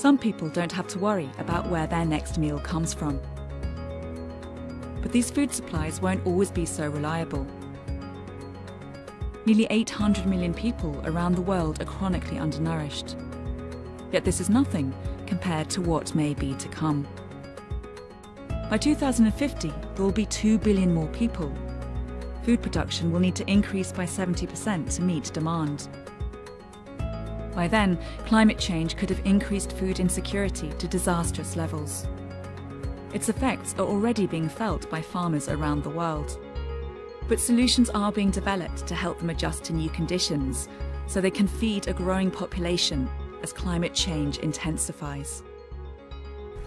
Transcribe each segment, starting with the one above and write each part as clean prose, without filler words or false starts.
Some people don't have to worry about where their next meal comes from. But these food supplies won't always be so reliable. Nearly 800 million people around the world are chronically undernourished. Yet this is nothing compared to what may be to come. By 2050, there will be 2 billion more people. Food production will need to increase by 70% to meet demand. By then, climate change could have increased food insecurity to disastrous levels. Its effects are already being felt by farmers around the world. But solutions are being developed to help them adjust to new conditions so they can feed a growing population as climate change intensifies.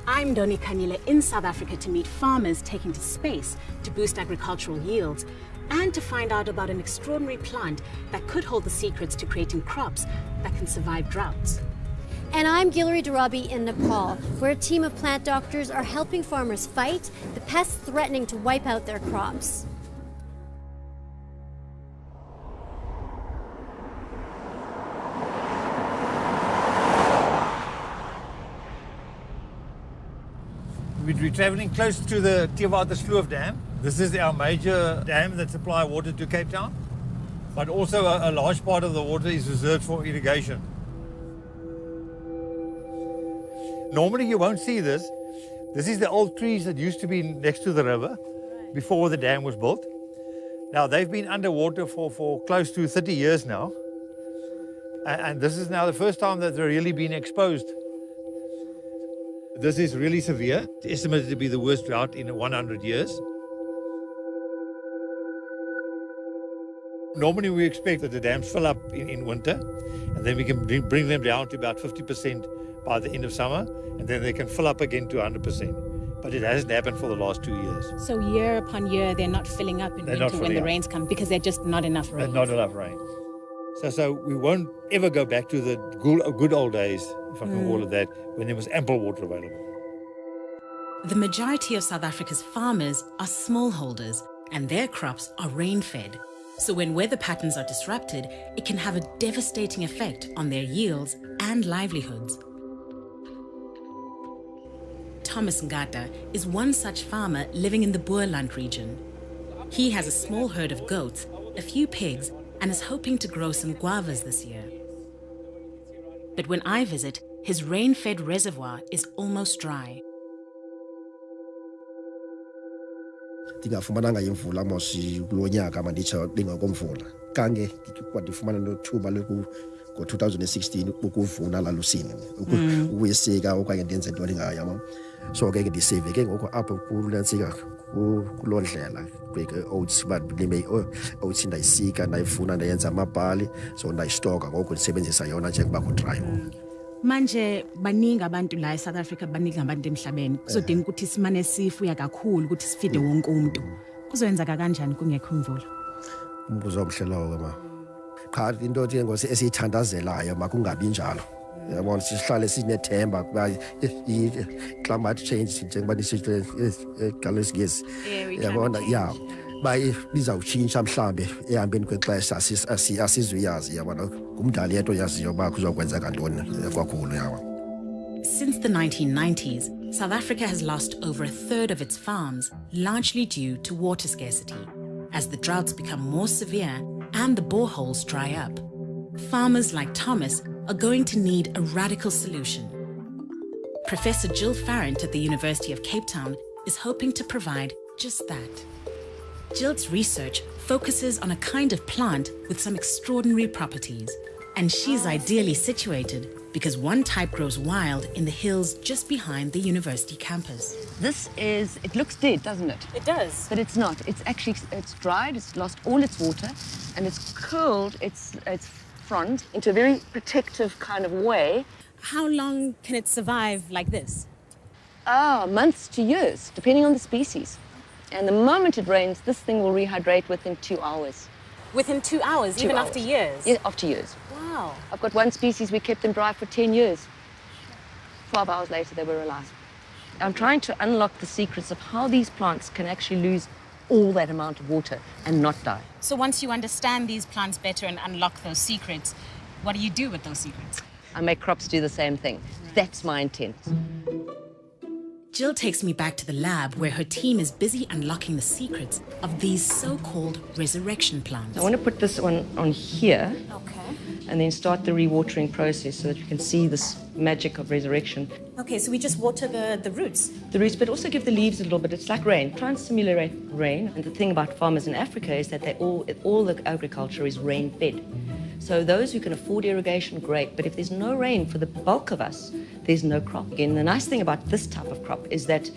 I'm Doni Kanile in South Africa to meet farmers taking to space to boost agricultural yields and to find out about an extraordinary plant that could hold the secrets to creating crops that can survive droughts. And I'm Gilary Darabi in Nepal, where a team of plant doctors are helping farmers fight the pests threatening to wipe out their crops. We're travelling close to the Theewaterskloof Dam. This is our major dam that supplies water to Cape Town, but also a large part of the water is reserved for irrigation. Normally you won't see this. This is the old trees that used to be next to the river before the dam was built. Now they've been underwater for close to 30 years now. And this is now the first time that they're really been exposed. This is really severe. It's estimated to be the worst drought in 100 years. Normally we expect that the dams fill up in winter, and then we can bring them down to about 50% by the end of summer, and then they can fill up again to 100%. But it hasn't happened for the last 2 years. So year upon year, they're not filling up in winter when the rains come because there's just not enough rain. There's not enough rain. So we won't ever go back to the good old days, if I can call it that, when there was ample water available. The majority of South Africa's farmers are smallholders, and their crops are rain-fed. So when weather patterns are disrupted, it can have a devastating effect on their yields and livelihoods. Thomas Ngata is one such farmer living in the Boerland region. He has a small herd of goats, a few pigs, and is hoping to grow some guavas this year. But when I visit, his rain-fed reservoir is almost dry. Ndingafumananga imvula mosi kulo nyaka manditsho ndingakomvula kange ndifumana nothuba ngo-2016 ukuvuna lalusini ukuyisika okanye ndenze into ndingayama so ke ndisave ke ngoku apho kulentsika kuloo ndlela oats balime oats ndayisika ndayivuna ndayenza amabhali so ndayistoka ngoku ndisebenzisa yona njengoba ku-dry. Manje baningi abantu la eSouth Africa, baningi abantu emhlabeni. Kuzodinga ukuthi simane sifuya kakhulu ukuthi sifide wonke umuntu. Kuzoyenzeka kanjani kungekho imvula? Umbuzo omhle lowo ma. Qha into nje ngosi esiyithandazelayo makungabi njalo. Yabona sihlale sinethemba kuba climate change njengoba nisitsho eGalesgesi. Yabona yeah. Baye bizawutshintsha mhlambe ehambeni kwexesha asizuyazi yabona kumdala yento yaziyo ba kuzokwenzeka ntoni kwakhulu yawa. Since the 1990s, South Africa has lost over a third of its farms, largely due to water scarcity, as the droughts become more severe and the boreholes dry up. Farmers like Thomas are going to need a radical solution. Professor Jill Farrant at the University of Cape Town is hoping to provide just that. Jill's research focuses on a kind of plant with some extraordinary properties, and she's ideally situated because one type grows wild in the hills just behind the university campus. It looks dead, doesn't it? It does. But it's not. It's dried, it's lost all its water, and it's curled its front into a very protective kind of way. How long can it survive like this? Months to years, depending on the species. And the moment it rains, this thing will rehydrate within 2 hours. Within 2 hours, 2 even hours. after years? Yeah, after years. Wow. I've got one species, we kept them dry for 10 years. 12 hours later, they were alive. I'm trying to unlock the secrets of how these plants can actually lose all that amount of water and not die. So once you understand these plants better and unlock those secrets, what do you do with those secrets? I make crops do the same thing. That's my intent. Jill takes me back to the lab where her team is busy unlocking the secrets of these so-called resurrection plants. I want to put this one on here. Okay. And then start the rewatering process so that you can see this magic of resurrection. Okay, so we just water the roots. The roots, but also give the leaves a little bit. It's like rain. Try and simulate rain. And the thing about farmers in Africa is that all the agriculture is rain-fed. So those who can afford irrigation, great. But if there's no rain for the bulk of us, there's no crop. Again, the nice thing about this type of crop is that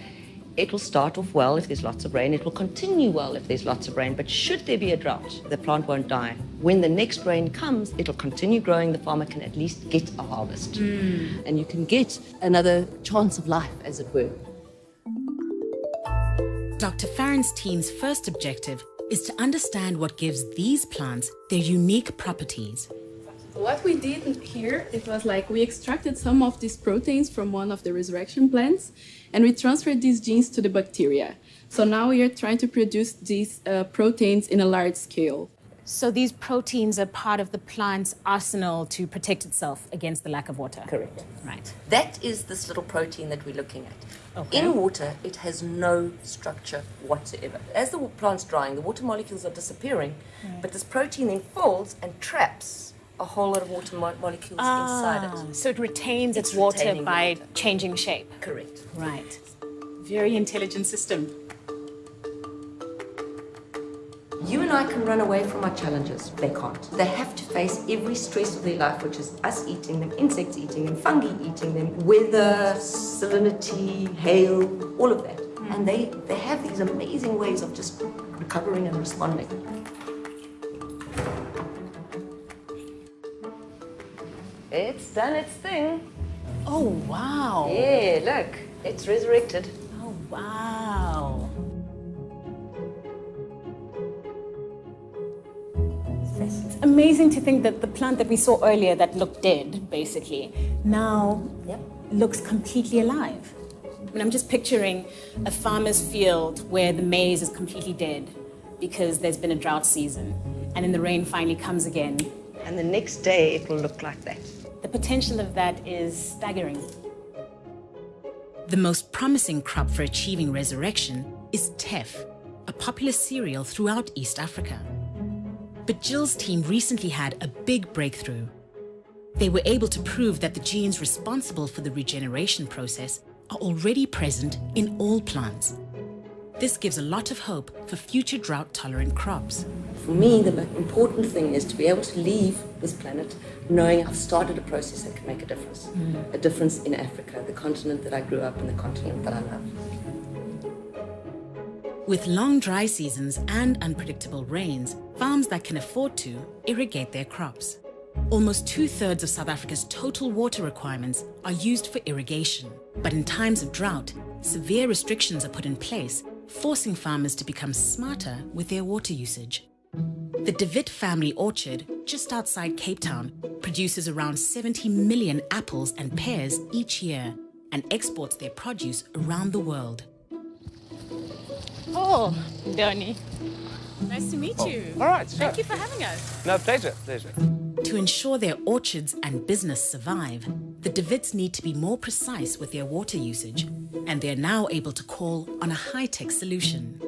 it will start off well if there's lots of rain. It will continue well if there's lots of rain. But should there be a drought, the plant won't die. When the next rain comes, it'll continue growing. The farmer can at least get a harvest. And you can get another chance of life, as it were. Dr. Farron's team's first objective is to understand what gives these plants their unique properties. What we did here, it was like we extracted some of these proteins from one of the resurrection plants and we transferred these genes to the bacteria. So now we are trying to produce these proteins in a large scale. So these proteins are part of the plant's arsenal to protect itself against the lack of water? Correct. Right. That is this little protein that we're looking at. Okay. In water, it has no structure whatsoever. As the plant's drying, the water molecules are disappearing, but this protein then folds and traps a whole lot of water molecules inside it. So it retains its It's water retaining by water. changing shape. Correct. Right. Very intelligent system. You and I can run away from our challenges. They can't. They have to face every stress of their life, which is us eating them, insects eating them, fungi eating them, weather, salinity, hail, all of that. And they have these amazing ways of just recovering and responding. It's done its thing. Oh, wow. Yeah, look, it's resurrected. Oh, wow. It's amazing to think that the plant that we saw earlier that looked dead, basically, now looks completely alive. I mean, I'm just picturing a farmer's field where the maize is completely dead because there's been a drought season, and then the rain finally comes again. And the next day, it will look like that. The potential of that is staggering. The most promising crop for achieving resurrection is teff, a popular cereal throughout East Africa. But Jill's team recently had a big breakthrough. They were able to prove that the genes responsible for the regeneration process are already present in all plants. This gives a lot of hope for future drought-tolerant crops. For me, the most important thing is to be able to leave this planet knowing I've started a process that can make a difference. A difference in Africa, the continent that I grew up in, the continent that I love. With long dry seasons and unpredictable rains, farms that can afford to irrigate their crops. Almost 2/3 of South Africa's total water requirements are used for irrigation. But in times of drought, severe restrictions are put in place, forcing farmers to become smarter with their water usage. The De Wit family orchard, just outside Cape Town, produces around 70 million apples and pears each year and exports their produce around the world. Oh, Donnie. Nice to meet you. All right, sure. Thank you for having us. No, pleasure, pleasure. To ensure their orchards and business survive, the De Wits need to be more precise with their water usage, and they're now able to call on a high-tech solution.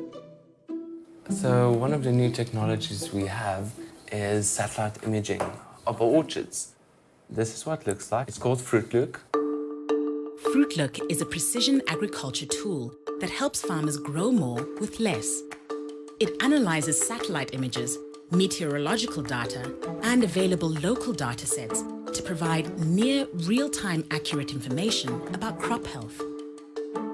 So one of the new technologies we have is satellite imaging of our orchards. This is what it looks like. It's called Fruitlook. Fruitlook is a precision agriculture tool that helps farmers grow more with less. It analyzes satellite images, meteorological data, and available local data sets to provide near real-time accurate information about crop health.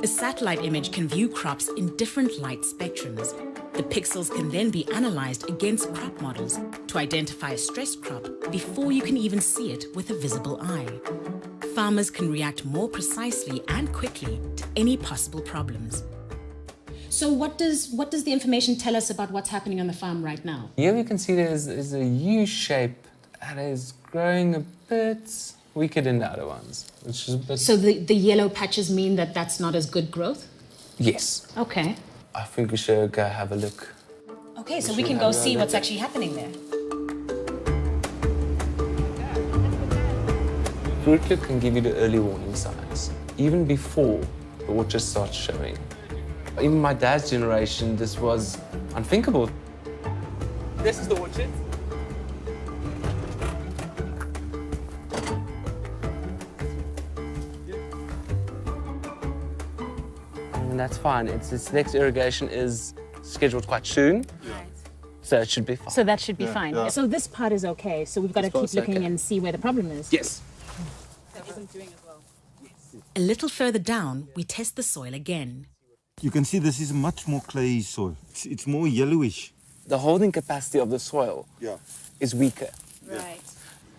A satellite image can view crops in different light spectrums. The pixels can then be analyzed against crop models to identify a stressed crop before you can even see it with a visible eye. Farmers can react more precisely and quickly to any possible problems. So what does the information tell us about what's happening on the farm right now? Here you can see there's a U shape that is growing a bit weaker than the other ones, which is a bit... So the yellow patches mean that that's not as good growth? Yes. Okay. I think we should go have a look. Okay, so we can go see what's actually happening there. Fruitlook can give you the early warning signs, even before the orchard starts showing. Even my dad's generation, this was unthinkable. This is the orchard. And that's fine. Its next irrigation is scheduled quite soon. So it should be fine. So that should be fine. yeah. So this part is okay. So we've got to This keep part's looking okay. and see where the problem is. Yes. A little further down, we test the soil again. You can see this is much more clay soil. It's more yellowish. The holding capacity of the soil is weaker. Right.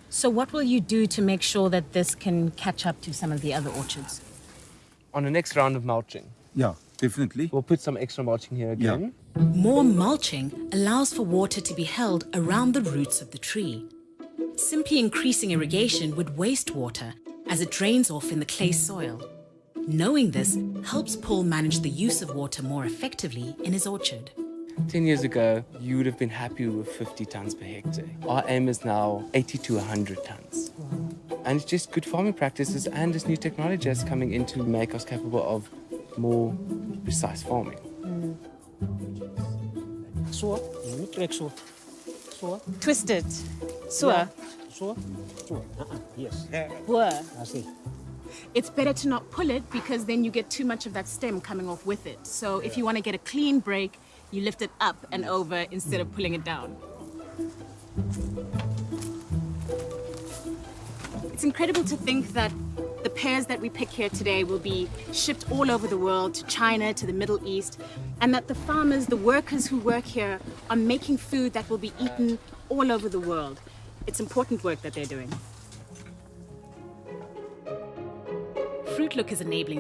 So what will you do to make sure that this can catch up to some of the other orchards? On the next round of mulching, Yeah, definitely. we'll put some extra mulching here again. More mulching allows for water to be held around the roots of the tree. Simply increasing irrigation would waste water as it drains off in the clay soil. Knowing this helps Paul manage the use of water more effectively in his orchard. 10 years ago, you would have been happy with 50 tons per hectare. Our aim is now 80 to 100 tons. And it's just good farming practices and this new technology that's coming in to make us capable of more precise farming. Twist it. Sure. Yes. Boer. I see. It's better to not pull it because then you get too much of that stem coming off with it. So if you want to get a clean break, you lift it up and over instead of pulling it down. It's incredible to think that the pears that we pick here today will be shipped all over the world, to China, to the Middle East, and that the farmers, the workers who work here are making food that will be eaten all over the world. It's important work that they're doing. Fruitlook is enabling